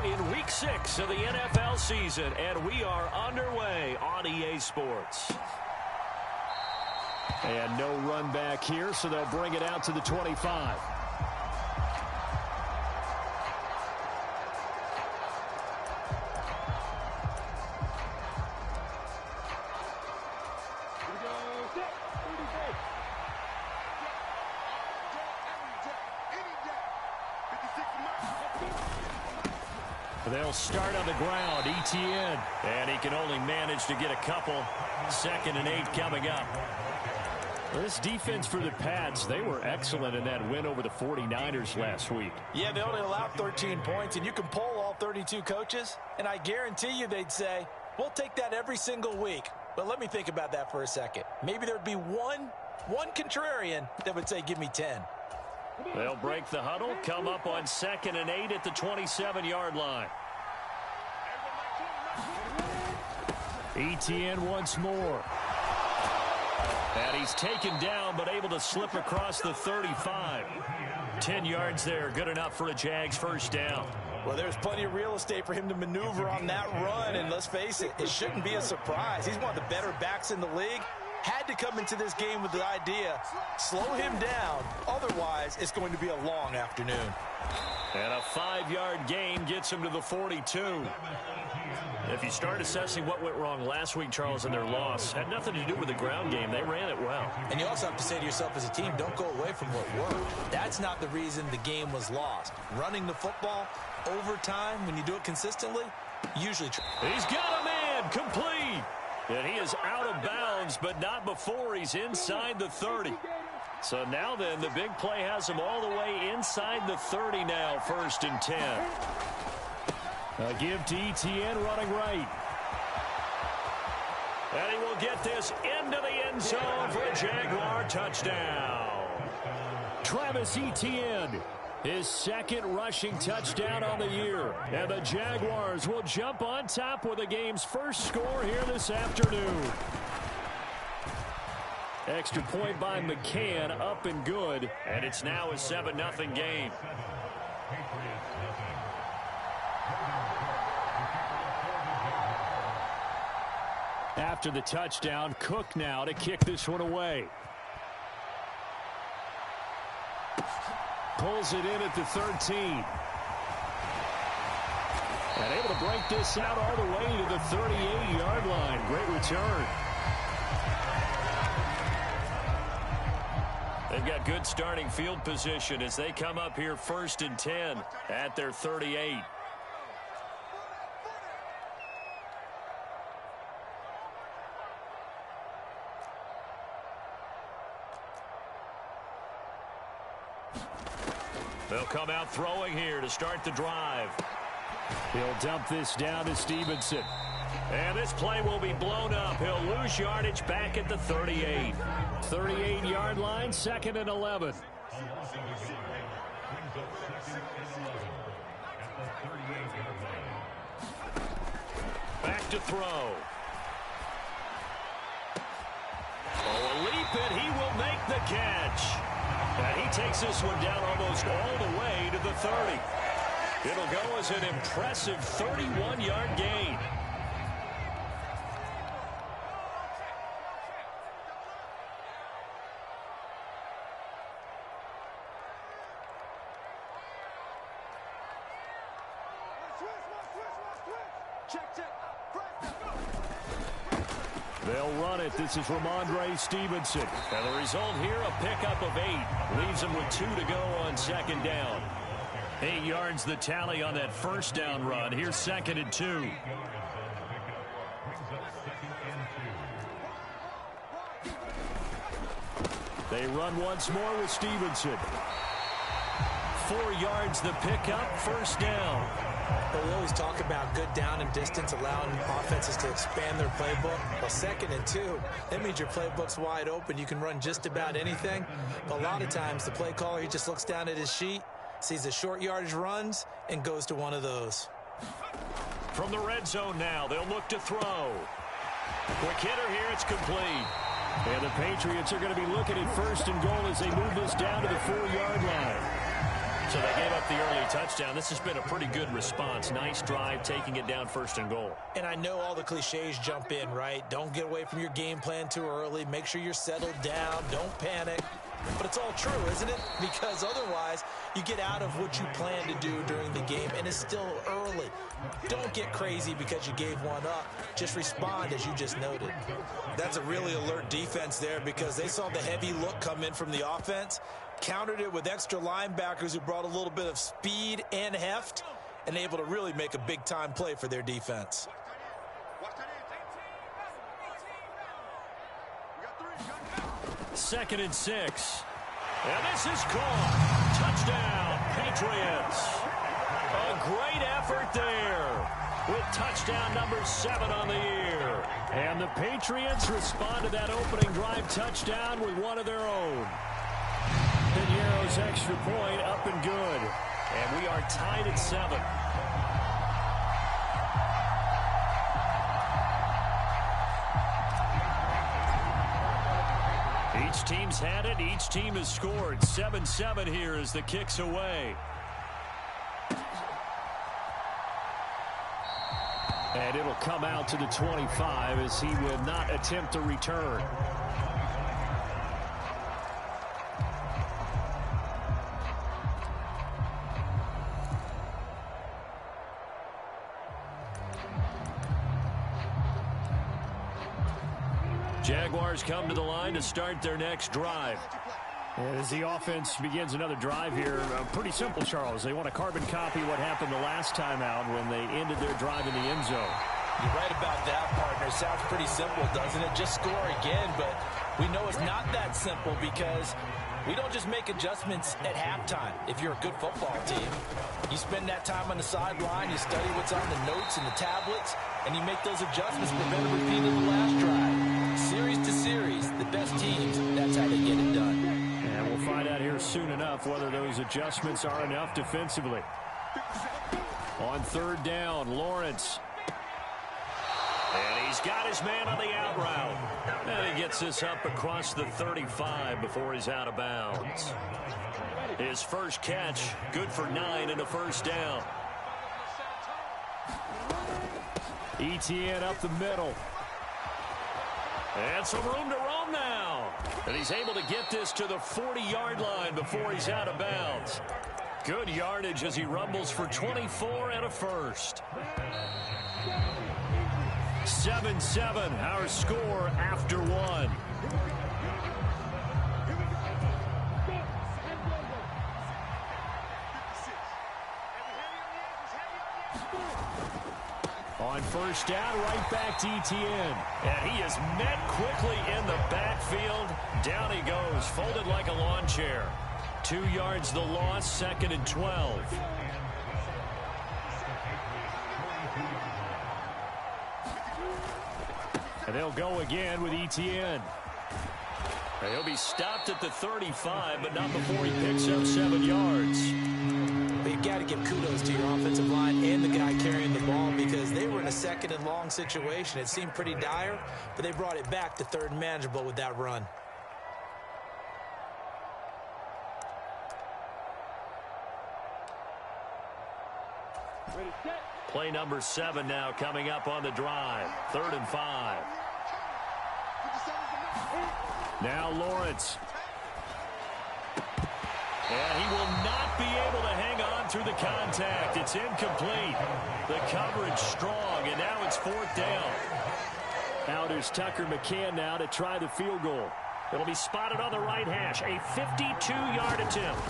now in Week 6 of the NFL season, and we are underway on EA Sports. And no run back here, so they'll bring it out to the 25. They'll start on the ground. Etienne. And he can only manage to get a couple. 2nd and 8 coming up. This defense for the Pats, they were excellent in that win over the 49ers last week. Yeah, they only allowed 13 points, and you can poll all 32 coaches, and I guarantee you they'd say, we'll take that every single week. But let me think about that for a second. Maybe there'd be one contrarian that would say, give me 10. They'll break the huddle, come up on 2nd and 8 at the 27-yard line. Etienne once more. And he's taken down, but able to slip across the 35. 10 yards there, good enough for a Jags first down. Well, there's plenty of real estate for him to maneuver on that run, and let's face it, it shouldn't be a surprise. He's one of the better backs in the league. Had to come into this game with the idea, slow him down, otherwise it's going to be a long afternoon. And a 5-yard gain gets him to the 42. If you start assessing what went wrong last week, Charles, in their loss, had nothing to do with the ground game. They ran it well. And you also have to say to yourself as a team, don't go away from what worked. That's not the reason the game was lost. Running the football, overtime, when you do it consistently, usually... He's got a man, complete. And he is out of bounds, but not before he's inside the 30. So now then, the big play has him all the way inside the 30 now, 1st and 10. A give to Etienne running right. And he will get this into the end zone for a Jaguar touchdown. Travis Etienne, his 2nd rushing touchdown on the year. And the Jaguars will jump on top with the game's first score here this afternoon. Extra point by McCann, up and good. And it's now a 7-0 game. After the touchdown, Cook now to kick this one away. Pulls it in at the 13. And able to break this out all the way to the 38-yard line. Great return. They've got good starting field position as they come up here 1st and 10 at their 38. They'll come out throwing here to start the drive. He'll dump this down to Stevenson. And this play will be blown up. He'll lose yardage back at the 38. 38-yard line, 2nd and 11. Back to throw. Oh, a leap, and he will make the catch. And he takes this one down almost all the way to the 30. It'll go as an impressive 31-yard gain. They'll run it. This is Ramondre Stevenson. And the result here, a pickup of 8. Leaves them with 2 to go on 2nd down. 8 yards the tally on that first down run. Here's 2nd and 2. They run once more with Stevenson. 4 yards the pickup, 1st down. But we always talk about good down and distance, allowing offenses to expand their playbook. Well, 2nd and 2, that means your playbook's wide open. You can run just about anything. But a lot of times, the play caller, he just looks down at his sheet, sees the short yardage runs, and goes to one of those. From the red zone now, they'll look to throw. Quick hitter here, it's complete. And the Patriots are going to be looking at 1st and goal as they move this down to the 4-yard line. So they gave up the early touchdown. This has been a pretty good response. Nice drive, taking it down 1st and goal. And I know all the cliches jump in, right? Don't get away from your game plan too early. Make sure you're settled down. Don't panic. But it's all true, isn't it? Because otherwise, you get out of what you plan to do during the game, and it's still early. Don't get crazy because you gave one up. Just respond, as you just noted. That's a really alert defense there because they saw the heavy look come in from the offense, countered it with extra linebackers who brought a little bit of speed and heft, and able to really make a big-time play for their defense. 2nd and 6. And this is caught. Touchdown, Patriots. A great effort there with touchdown number 7 on the year. And the Patriots respond to that opening drive touchdown with one of their own. Piñeiro's extra point up and good. And we are tied at 7. Each team's had it. Each team has scored. 7-7 here as the kick's away. And it'll come out to the 25 as he will not attempt to return. Jaguars come to the line to start their next drive. And as the offense begins another drive here, pretty simple, Charles. They want to carbon copy what happened the last time out when they ended their drive in the end zone. You're right about that, partner. Sounds pretty simple, doesn't it? Just score again, but we know it's not that simple because we don't just make adjustments at halftime. If you're a good football team, you spend that time on the sideline, you study what's on the notes and the tablets, and you make those adjustments, prevent a repeat of the last drive. Series to series, the best teams, that's how they get it done. And we'll find out here soon enough whether those adjustments are enough defensively. On 3rd down, Lawrence. And he's got his man on the out route. And he gets this up across the 35 before he's out of bounds. His first catch, good for 9 and a 1st down. Etienne up the middle. And some room to roam now. And he's able to get this to the 40-yard line before he's out of bounds. Good yardage as he rumbles for 24 and a 1st. 7-7, our score after 1. On 1st down, right back to Etienne. And he is met quickly in the backfield. Down he goes, folded like a lawn chair. 2 yards the loss, 2nd and 12. And they'll go again with Etienne. And he'll be stopped at the 35, but not before he picks up 7 yards. But you've got to give kudos to your offensive line and the guy carrying the ball because they were in a 2nd and long situation. It seemed pretty dire, but they brought it back to 3rd and manageable with that run. Play number 7 now coming up on the drive. 3rd and 5. Now Lawrence. And he will not be able to hang on through the contact. It's incomplete. The coverage strong, and now it's 4th down. Out is Tucker McCann now to try the field goal. It'll be spotted on the right hash. A 52-yard attempt.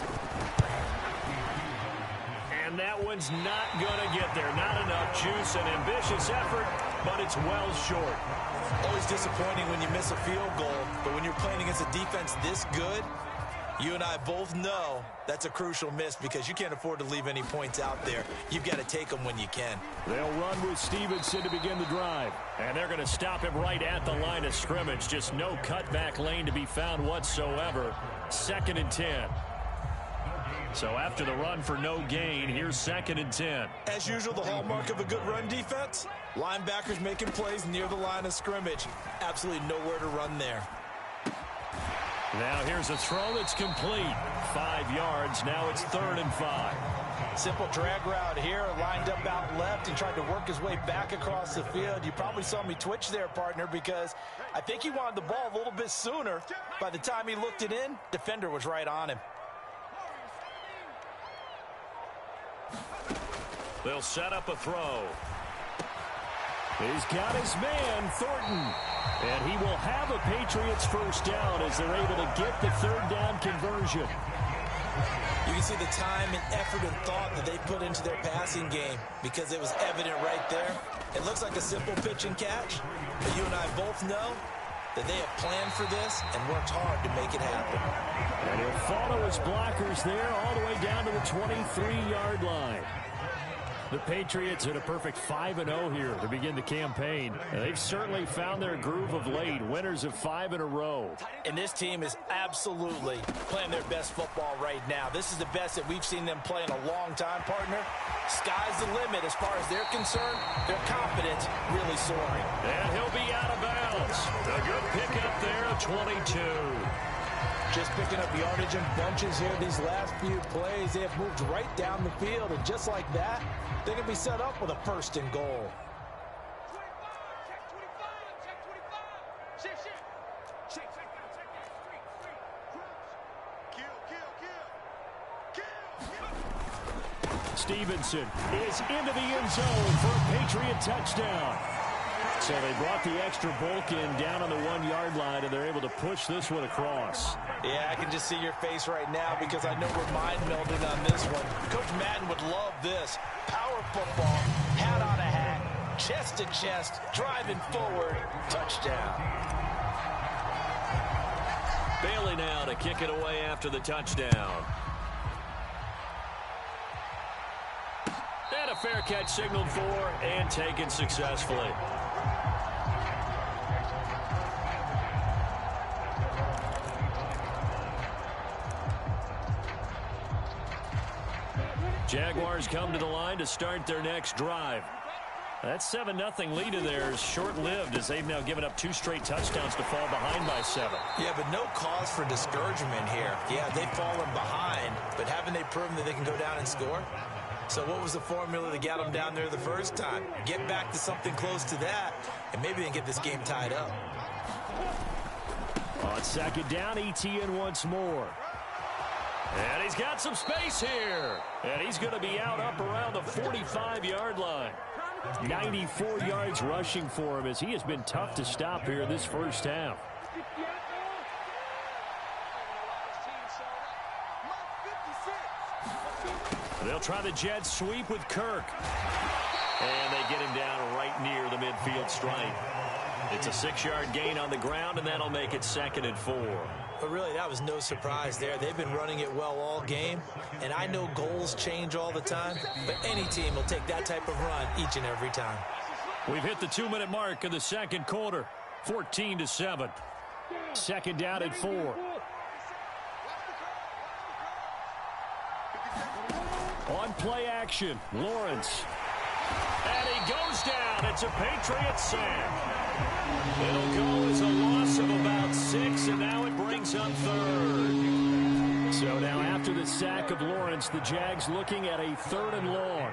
And that one's not going to get there. Not enough juice. An ambitious effort, but it's well short. Always disappointing when you miss a field goal, but when you're playing against a defense this good, you and I both know that's a crucial miss because you can't afford to leave any points out there. You've got to take them when you can. They'll run with Stevenson to begin the drive. And they're going to stop him right at the line of scrimmage. Just no cutback lane to be found whatsoever. 2nd and 10. So after the run for no gain, here's 2nd and 10. As usual, the hallmark of a good run defense, linebackers making plays near the line of scrimmage. Absolutely nowhere to run there. Now here's a throw that's complete. 5 yards. Now it's 3rd and 5. Simple drag route here, lined up out left and tried to work his way back across the field. You probably saw me twitch there, partner, because I think he wanted the ball a little bit sooner. By the time he looked it in, defender was right on him. They'll set up a throw. He's got his man, Thornton. And he will have a Patriots first down as they're able to get the 3rd down conversion. You can see the time and effort and thought that they put into their passing game because it was evident right there. It looks like a simple pitch and catch, but you and I both know that they have planned for this and worked hard to make it happen. And he'll follow his blockers there all the way down to the 23-yard line. The Patriots at a perfect 5-0 here to begin the campaign. And they've certainly found their groove of late, winners of 5 in a row. And this team is absolutely playing their best football right now. This is the best that we've seen them play in a long time, partner. Sky's the limit as far as they're concerned. Their confidence really soaring. And he'll be out of bounds. A good pickup there of 22. Just picking up yardage in bunches here these last few plays. They have moved right down the field, and just like that, they're going to be set up with a 1st and goal. Stevenson is into the end zone for a Patriot touchdown. So they brought the extra bulk in down on the 1-yard line, and they're able to push this one across. Yeah, I can just see your face right now because I know we're mind melding on this one. Coach Madden would love this. Power football, hat on a hat, chest to chest, driving forward, touchdown. Bailey now to kick it away after the touchdown. And a fair catch signaled for and taken successfully. Jaguars come to the line to start their next drive. That 7-0 lead in there is short-lived as they've now given up 2 straight touchdowns to fall behind by 7. Yeah, but no cause for discouragement here. Yeah, they've fallen behind, but haven't they proven that they can go down and score? So what was the formula that got them down there the first time? Get back to something close to that, and maybe they can get this game tied up. On 2nd down, ETN once more. And he's got some space here. And he's going to be out up around the 45-yard line. 94 yards rushing for him as he has been tough to stop here this first half. They'll try the jet sweep with Kirk. And they get him down right near the midfield stripe. It's a 6-yard gain on the ground, and that'll make it 2nd and 4. But really, that was no surprise there. They've been running it well all game, and I know goals change all the time, but any team will take that type of run each and every time. We've hit the 2-minute mark of the 2nd quarter, 14-7. 2nd down and 4. On play action, Lawrence. And he goes down. It's a Patriot sack. It'll go as a loss of about 6, and now it brings up 3rd. So now after the sack of Lawrence, the Jags looking at a 3rd and long.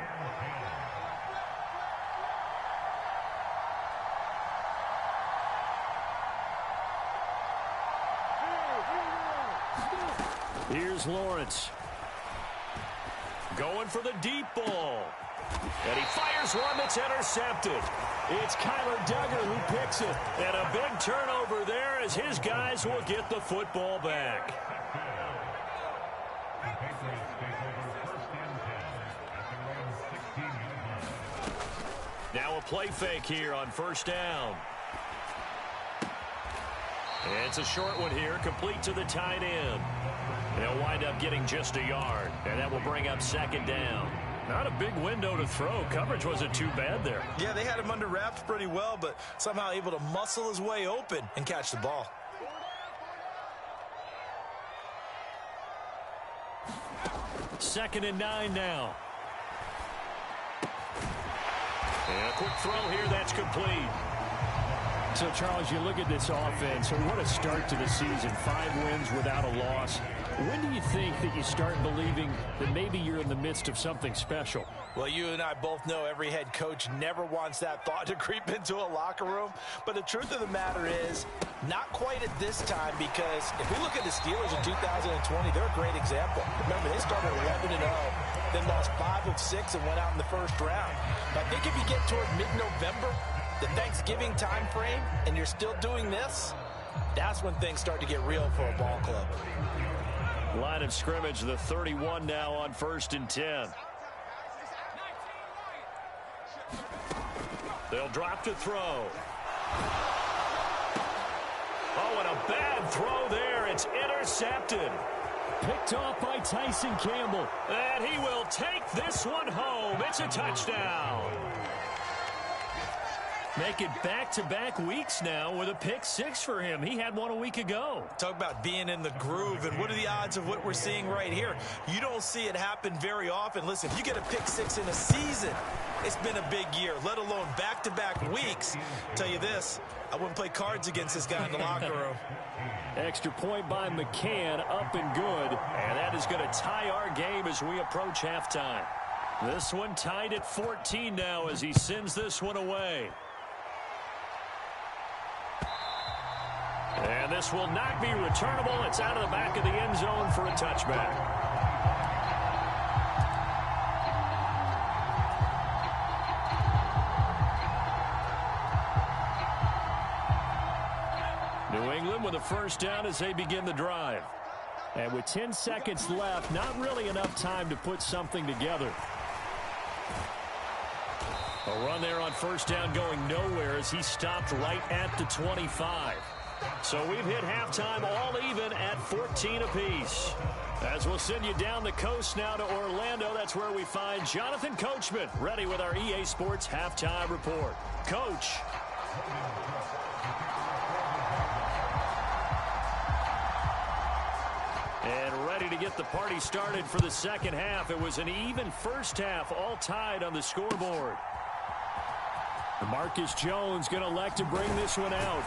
Here's Lawrence. Going for the deep ball. And he fires one that's intercepted. It's Kyler Duggar who picks it. And a big turnover there as his guys will get the football back. Now a play fake here on 1st down. And it's a short one here, complete to the tight end. They'll wind up getting just a yard, and that will bring up 2nd down. Not a big window to throw. Coverage wasn't too bad there. Yeah, they had him under wraps pretty well, but somehow able to muscle his way open and catch the ball. Second and 9 now. And a quick throw here, that's complete. So, Charles, you look at this offense, and what a start to the season. 5 wins without a loss. When do you think that you start believing that maybe you're in the midst of something special? Well, you and I both know every head coach never wants that thought to creep into a locker room. But the truth of the matter is, not quite at this time, because if we look at the Steelers in 2020, they're a great example. Remember, they started 11-0, then lost 5 of 6 and went out in the first round. But I think if you get toward mid-November, the Thanksgiving time frame, and you're still doing this, that's when things start to get real for a ball club. Line of scrimmage, the 31 now on 1st and 10. They'll drop to throw. Oh, and a bad throw there. It's intercepted. Picked off by Tyson Campbell. And he will take this one home. It's a touchdown. Make it back-to-back weeks now with a pick 6 for him. He had one a week ago. Talk about being in the groove, and what are the odds of what we're seeing right here? You don't see it happen very often. Listen, if you get a pick 6 in a season, it's been a big year, let alone back-to-back weeks. Tell you this, I wouldn't play cards against this guy in the locker room. Extra point by McCann, up and good. And that is going to tie our game as we approach halftime. This one tied at 14 now as he sends this one away. And this will not be returnable. It's out of the back of the end zone for a touchback. New England with a first down as they begin the drive. And with 10 seconds left, not really enough time to put something together. A run there on first down going nowhere as he stopped right at the 25. So we've hit halftime all even at 14 apiece. As we'll send you down the coast now to Orlando, that's where we find Jonathan Coachman ready with our EA Sports Halftime Report. Coach. And ready to get the party started for the second half. It was an even first half, all tied on the scoreboard. Marcus Jones going to elect to bring this one out.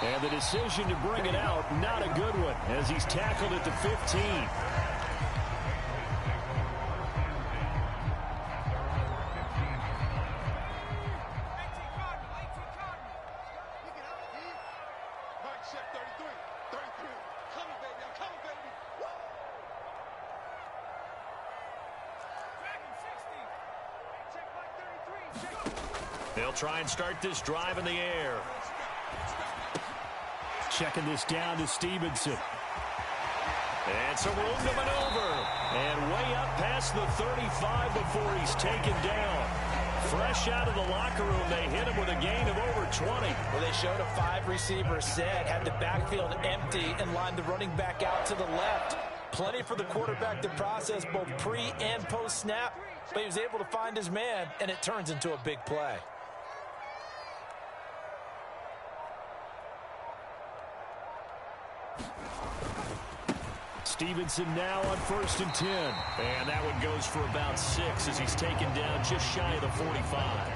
And the decision to bring it out, not a good one, as he's tackled at the 15. They'll try and start this drive in the air. Checking this down to Stevenson. And some room to maneuver. And way up past the 35 before he's taken down. Fresh out of the locker room, they hit him with a gain of over 20. Well, they showed a 5-receiver set, had the backfield empty, and lined the running back out to the left. Plenty for the quarterback to process both pre- and post-snap, but he was able to find his man, and it turns into a big play. Stevenson now on 1st and 10. And that one goes for about 6 as he's taken down just shy of the 45.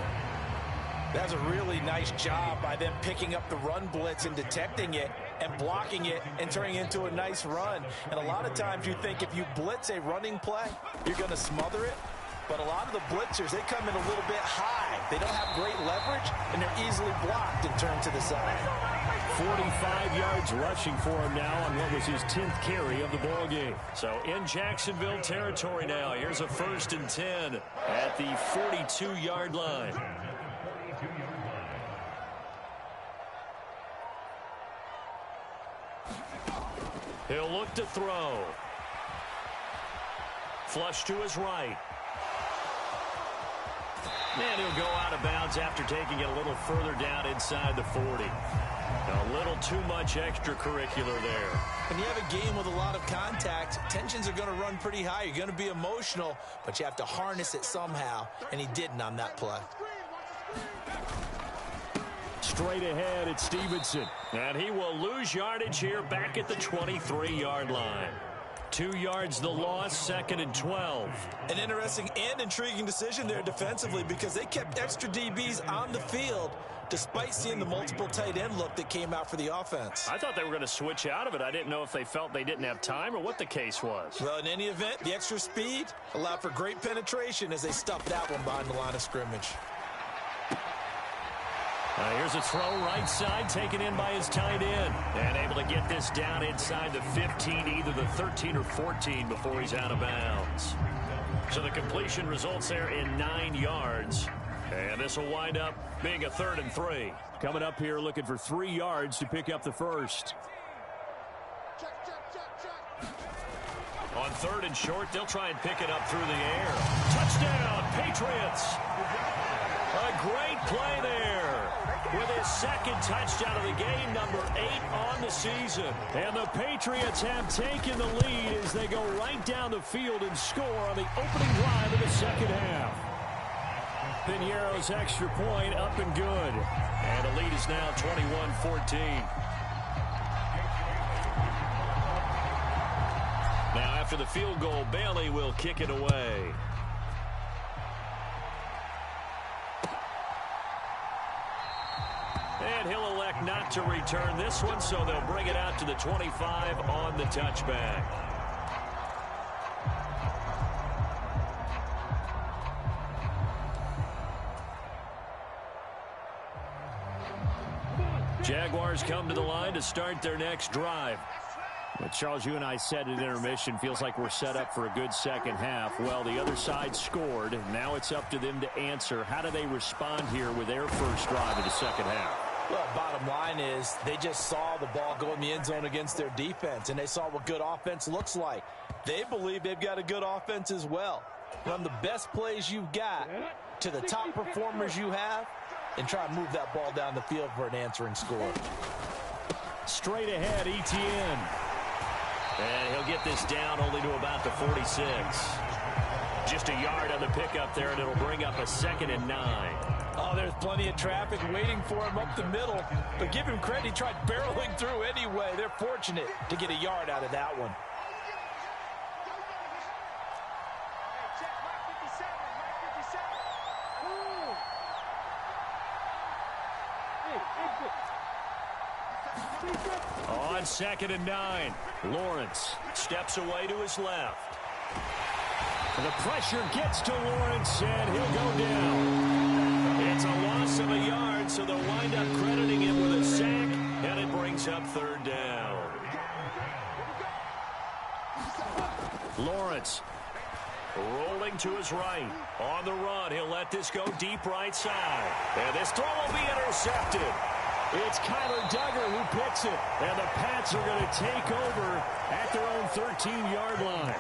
That's a really nice job by them picking up the run blitz and detecting it and blocking it and turning it into a nice run. And a lot of times you think if you blitz a running play, you're going to smother it. But a lot of the blitzers, they come in a little bit high. They don't have great leverage, and they're easily blocked and turned to the side. 45 yards rushing for him now on what was his 10th carry of the ball game. So in Jacksonville territory now. Here's a 1st and 10 at the 42-yard line. He'll look to throw. Flush to his right. And he'll go out of bounds after taking it a little further down inside the 40. A little too much extracurricular there. When you have a game with a lot of contact, tensions are going to run pretty high. You're going to be emotional, but you have to harness it somehow, and he didn't on that play. Straight ahead, it's Stevenson. And he will lose yardage here back at the 23-yard line. 2 yards the loss, 2nd and 12. An interesting and intriguing decision there defensively because they kept extra DBs on the field despite seeing the multiple tight end look that came out for the offense. I thought they were going to switch out of it. I didn't know if they felt they didn't have time or what the case was. Well, in any event, the extra speed allowed for great penetration as they stuffed that one behind the line of scrimmage. Here's a throw right side, taken in by his tight end. And able to get this down inside the 15, either the 13 or 14 before he's out of bounds. So the completion results there in 9 yards. And this will wind up being a 3rd and 3. Coming up here looking for 3 yards to pick up the first. On 3rd and short, they'll try and pick it up through the air. Touchdown, Patriots! A great play there with his 2nd touchdown of the game, number 8 on the season. And the Patriots have taken the lead as they go right down the field and score on the opening drive of the 2nd half. Piñeiro's extra point up and good. And the lead is now 21-14. Now after the field goal, Bailey will kick it away. And he'll elect not to return this one, so they'll bring it out to the 25 on the touchback. Jaguars come to the line to start their next drive. But Charles, you and I said at intermission, feels like we're set up for a good second half. Well, the other side scored. Now it's up to them to answer. How do they respond here with their first drive of the second half? Well, bottom line is they just saw the ball go in the end zone against their defense, and they saw what good offense looks like. They believe they've got a good offense as well. Run the best plays you've got to the top performers you have, and try to move that ball down the field for an answering score. Straight ahead, Etienne. And he'll get this down only to about the 46. Just a yard on the pickup there, and it'll bring up a 2nd and 9. Oh, there's plenty of traffic waiting for him up the middle. But give him credit, he tried barreling through anyway. They're fortunate to get a yard out of that one. On 2nd and 9, Lawrence steps away to his left. The pressure gets to Lawrence, and he'll go down. It's a loss of a yard, so they'll wind up crediting him with a sack, and it brings up 3rd down. Lawrence rolling to his right. On the run, he'll let this go deep right side. And this throw will be intercepted. It's Kyler Duggar who picks it, and the Pats are going to take over at their own 13-yard line.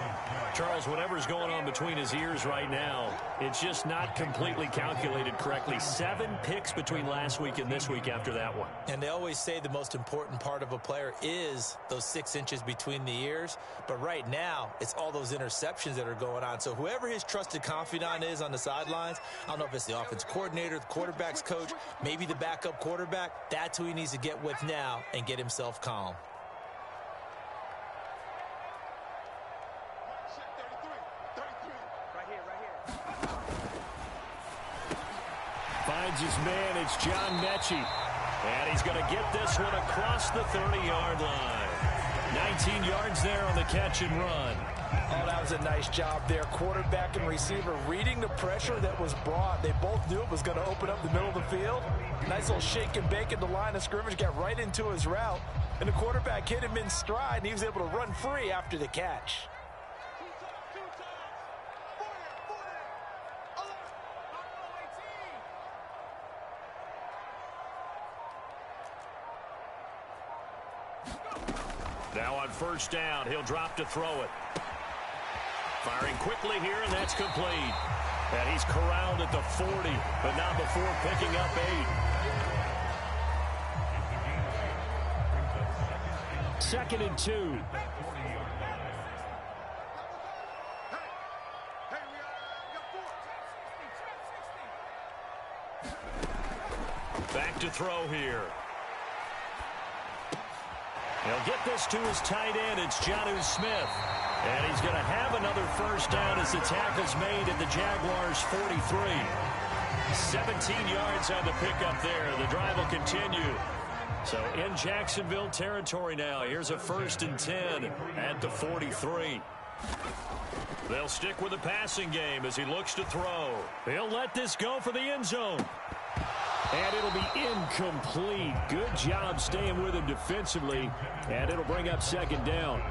Charles, whatever's going on between his ears right now, it's just not completely calculated correctly. 7 picks between last week and this week after that one. And they always say the most important part of a player is those 6 inches between the ears. But right now, it's all those interceptions that are going on. So whoever his trusted confidant is on the sidelines, I don't know if it's the offense coordinator, the quarterback's coach, maybe the backup quarterback, that's who he needs to get with now and get himself calm. Finds his man, it's John Mechie. And he's going to get this one across the 30-yard line. 19 yards there on the catch and run. Oh, that was a nice job there. Quarterback and receiver reading the pressure that was brought. They both knew it was going to open up the middle of the field. Nice little shake and bake at the line of scrimmage, got right into his route. And the quarterback hit him in stride, and he was able to run free after the catch. Now on 1st down, he'll drop to throw it. Firing quickly here, and that's complete. And he's corralled at the 40, but not before picking up 8. 2nd and 2. Back to throw here. He'll get this to his tight end. It's Jonnu Smith. And he's going to have another first down as the tackle's made at the Jaguars' 43. 17 yards on the pickup there. The drive will continue. So in Jacksonville territory now. Here's a 1st and 10 at the 43. They'll stick with the passing game as he looks to throw. He'll let this go for the end zone. And it'll be incomplete. Good job staying with him defensively. And it'll bring up 2nd down.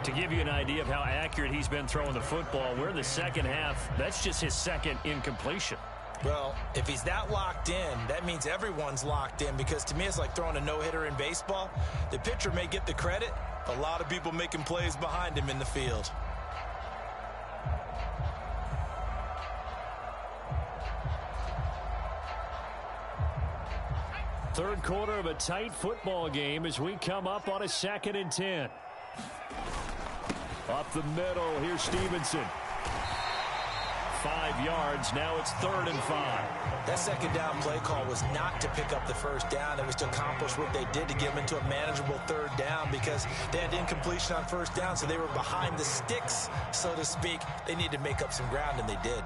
To give you an idea of how accurate he's been throwing the football, we're in the second half. That's just his 2nd incompletion. Well, if he's that locked in, that means everyone's locked in, because to me it's like throwing a no-hitter in baseball. The pitcher may get the credit, a lot of people making plays behind him in the field. Third quarter of a tight football game as we come up on a 2nd and 10. Up the middle, here's Stevenson. 5 yards, now it's 3rd and 5. That 2nd down play call was not to pick up the first down. It was to accomplish what they did to get them into a manageable 3rd down, because they had incompletion on 1st down, so they were behind the sticks, so to speak. They needed to make up some ground, and they did.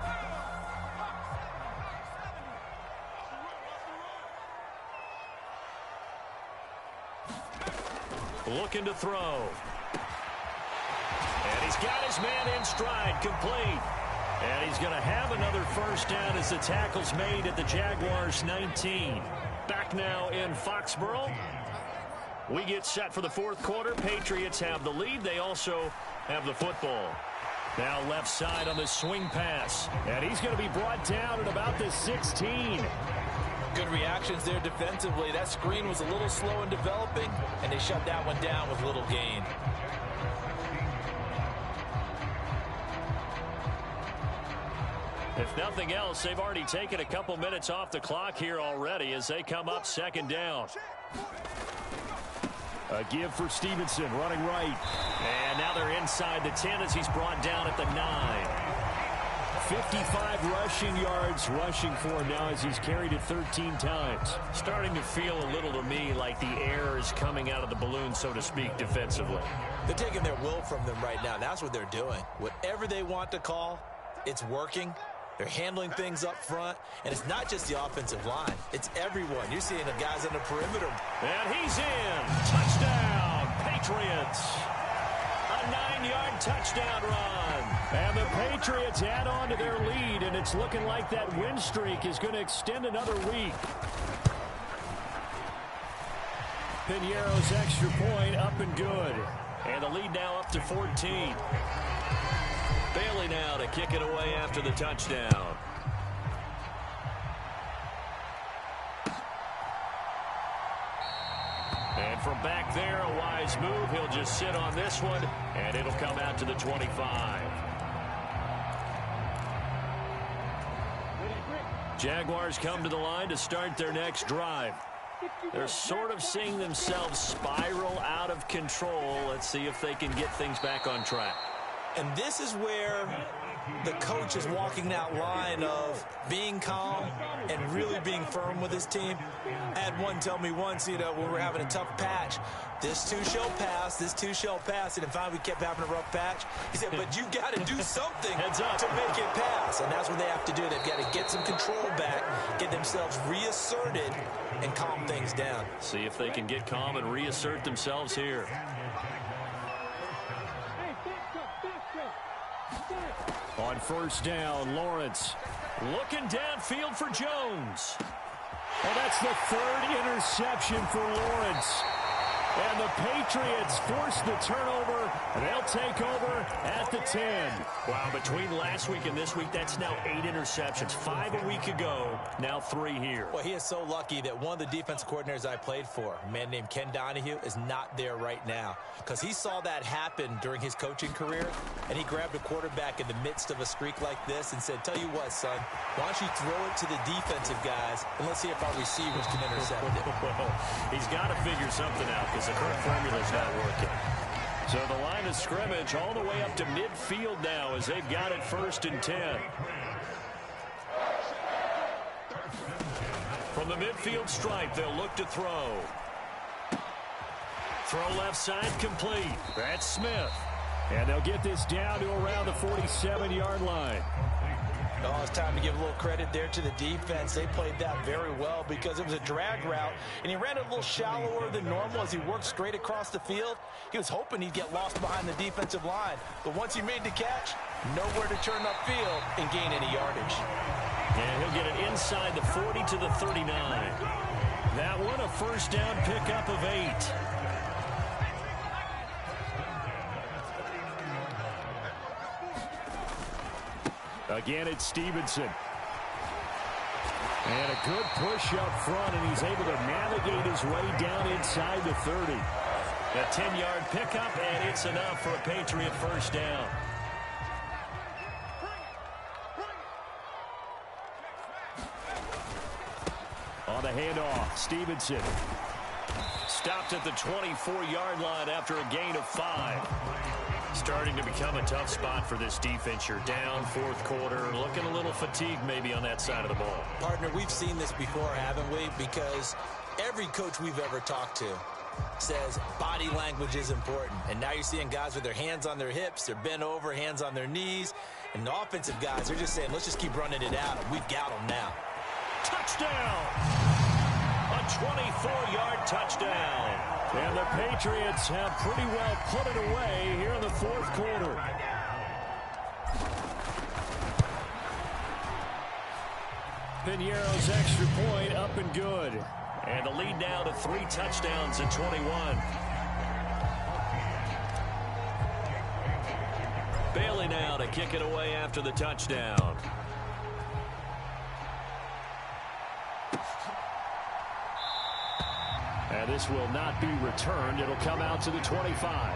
Looking to throw. And he's got his man in stride, complete. And he's going to have another first down as the tackle's made at the Jaguars' 19. Back now in Foxborough. We get set for the 4th quarter. Patriots have the lead. They also have the football. Now left side on the swing pass. And he's going to be brought down at about the 16. Good reactions there defensively. That screen was a little slow in developing, and they shut that one down with little gain. If nothing else, they've already taken a couple minutes off the clock here already as they come up 2nd down. A give for Stevenson, running right. And now they're inside the 10 as he's brought down at the 9. 55 rushing yards rushing for him now as he's carried it 13 times. Starting to feel a little to me like the air is coming out of the balloon, so to speak, defensively. They're taking their will from them right now. That's what they're doing. Whatever they want to call, it's working. They're handling things up front, and it's not just the offensive line. It's everyone. You're seeing the guys on the perimeter. And he's in. Touchdown, Patriots. A 9-yard touchdown run. And the Patriots add on to their lead, and it's looking like that win streak is going to extend another week. Piñeiro's extra point up and good. And the lead now up to 14. Bailey now to kick it away after the touchdown. And from back there, a wise move. He'll just sit on this one, and it'll come out to the 25. Jaguars come to the line to start their next drive. They're sort of seeing themselves spiral out of control. Let's see if they can get things back on track. And this is where the coach is walking that line of being calm and really being firm with his team. I had one tell me once, when we're having a tough patch, this too shall pass, this too shall pass. And finally we kept having a rough patch. He said, but you got to do something to make it pass. And that's what they have to do. They've got to get some control back, get themselves reasserted, and calm things down. See if they can get calm and reassert themselves here. On 1st down, Lawrence looking downfield for Jones. And that's the 3rd interception for Lawrence. And the Patriots force the turnover. They'll take over at the 10. Wow, between last week and this week, that's now 8 interceptions. 5 a week ago, now 3 here. Well, he is so lucky that one of the defensive coordinators I played for, a man named Ken Donahue, is not there right now. Because he saw that happen during his coaching career, and he grabbed a quarterback in the midst of a streak like this and said, tell you what, son, why don't you throw it to the defensive guys, and let's see if our receivers can intercept it. Well, he's got to figure something out because the current formula's not working. So the line of scrimmage all the way up to midfield now as they've got it 1st and 10. From the midfield stripe, they'll look to throw. Throw left side complete. That's Smith. And they'll get this down to around the 47-yard line. Oh, it's time to give a little credit there to the defense. They played that very well because it was a drag route, and he ran it a little shallower than normal as he worked straight across the field. He was hoping he'd get lost behind the defensive line, but once he made the catch, nowhere to turn upfield and gain any yardage. And he'll get it inside the 40 to the 39. That one a first down pickup of 8. Again, it's Stevenson. And a good push up front, and he's able to navigate his way down inside the 30. A 10-yard pickup, and it's enough for a Patriot first down. On the handoff, Stevenson. Stopped at the 24-yard line after a gain of 5. Starting to become a tough spot for this defense. You're down fourth quarter, looking a little fatigued maybe on that side of the ball. Partner, we've seen this before, haven't we? Because every coach we've ever talked to says body language is important. And now you're seeing guys with their hands on their hips, they're bent over, hands on their knees. And the offensive guys, they're just saying, let's just keep running it out. We've got them now. Touchdown! A 24-yard touchdown. And the Patriots have pretty well put it away here in the fourth quarter. Piñeiro's extra point up and good. And the lead now to 3 touchdowns at 21. Bailey now to kick it away after the touchdown. And this will not be returned. It'll come out to the 25.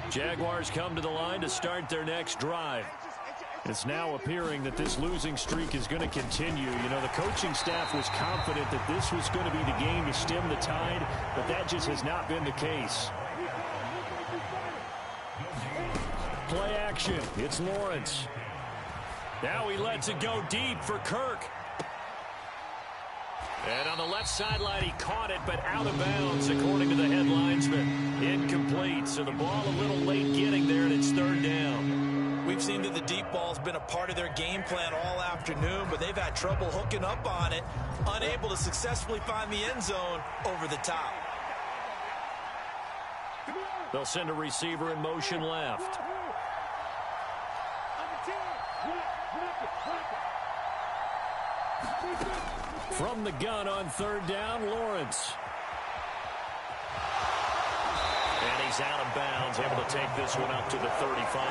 Jaguars come to the line to start their next drive. It's now appearing that this losing streak is going to continue. You know, the coaching staff was confident that this was going to be the game to stem the tide, but that just has not been the case. Play action. It's Lawrence. Now he lets it go deep for Kirk. And on the left sideline, he caught it, but out of bounds, according to the head linesman. Incomplete, so the ball a little late getting there, and it's third down. We've seen that the deep ball's been a part of their game plan all afternoon, but they've had trouble hooking up on it, unable to successfully find the end zone over the top. They'll send a receiver in motion left. From the gun on third down, Lawrence. And he's out of bounds, able to take this one up to the 35.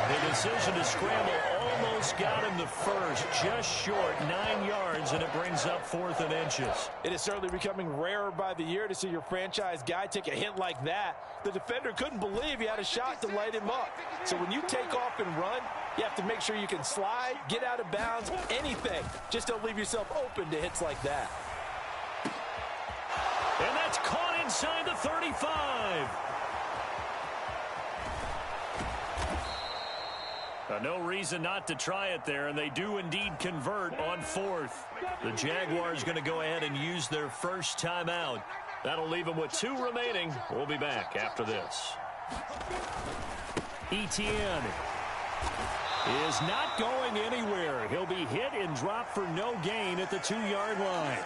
The decision to scramble almost got him the first, just short 9 yards, and it brings up 4th and inches. It is certainly becoming rarer by the year to see your franchise guy take a hit like that. The defender couldn't believe he had a shot to light him up. So when you take off and run, you have to make sure you can slide, get out of bounds, anything. Just don't leave yourself open to hits like that. And that's caught inside the 35. No reason not to try it there, and they do indeed convert on 4th. The Jaguars going to go ahead and use their first timeout. That'll leave them with 2 remaining. We'll be back after this. Etienne is not going anywhere. He'll be hit and dropped for no gain at the 2-yard line.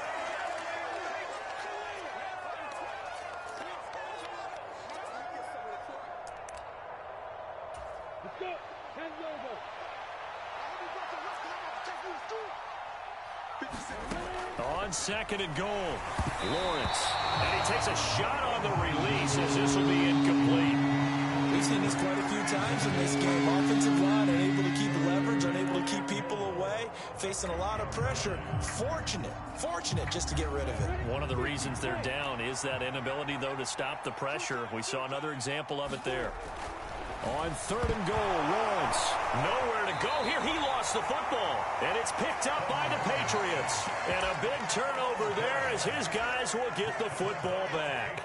On 2nd and goal, Lawrence. And he takes a shot on the release as this will be incomplete. We've seen this quite a few times in this game. Offensive line unable to keep leverage, unable to keep people away, facing a lot of pressure. Fortunate just to get rid of it. One of the reasons they're down is that inability, though, to stop the pressure. We saw another example of it there. On 3rd and goal, Lawrence. Nowhere to go here. He lost the football. And it's picked up by the Patriots. And a big turnover there as his guys will get the football back.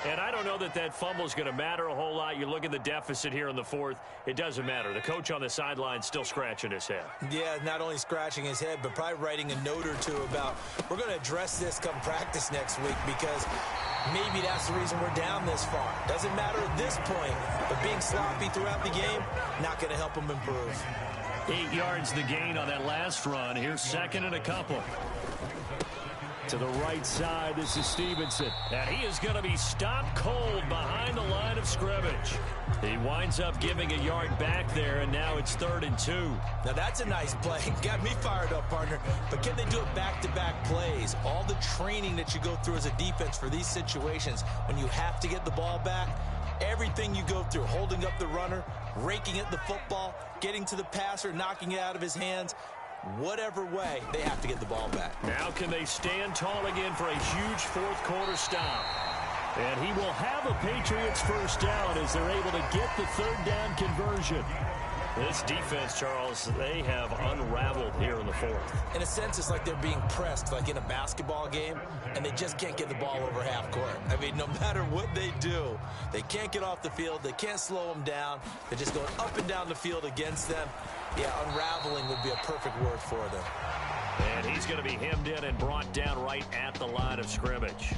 And I don't know that that fumble is going to matter a whole lot. You look at the deficit here in the 4th. It doesn't matter. The coach on the sideline still scratching his head. Yeah, not only scratching his head, but probably writing a note or two about we're going to address this come practice next week because maybe that's the reason we're down this far. Doesn't matter at this point, but being sloppy throughout the game, not going to help him improve. 8 yards the gain on that last run. Here's 2nd and a couple. To the right side, this is Stevenson. And he is going to be stopped cold behind the line of scrimmage. He winds up giving a yard back there, and now it's 3rd and 2. Now that's a nice play. Got me fired up, partner. But can they do it back-to-back plays? All the training that you go through as a defense for these situations, when you have to get the ball back, everything you go through, holding up the runner, raking at the football, getting to the passer, knocking it out of his hands, whatever way, they have to get the ball back. Now can they stand tall again for a huge 4th quarter stop? And he will have a Patriots first down as they're able to get the 3rd down conversion. This defense, Charles, they have unraveled here in the 4th. In a sense, it's like they're being pressed, like in a basketball game, and they just can't get the ball over half court. I mean, no matter what they do, they can't get off the field. They can't slow them down. They're just going up and down the field against them. Yeah, unraveling would be a perfect word for them. And he's going to be hemmed in and brought down right at the line of scrimmage.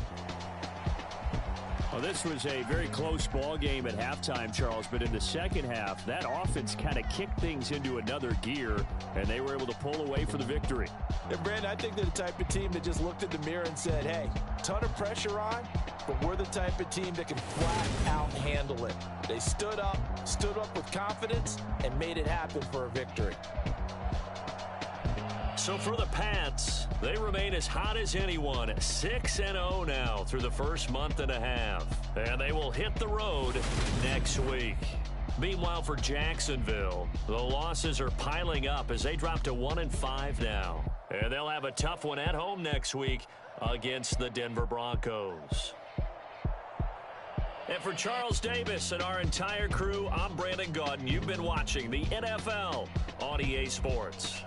Well, this was a very close ball game at halftime, Charles, but in the second half, that offense kind of kicked things into another gear, and they were able to pull away for the victory. And Brandon, I think they're the type of team that just looked at the mirror and said, hey, ton of pressure on, but we're the type of team that can flat out handle it. They stood up with confidence, and made it happen for a victory. So for the Pats, they remain as hot as anyone, 6-0 now through the first month and a half. And they will hit the road next week. Meanwhile, for Jacksonville, the losses are piling up as they drop to 1-5 now. And they'll have a tough one at home next week against the Denver Broncos. And for Charles Davis and our entire crew, I'm Brandon Gaudin. You've been watching the NFL on EA Sports.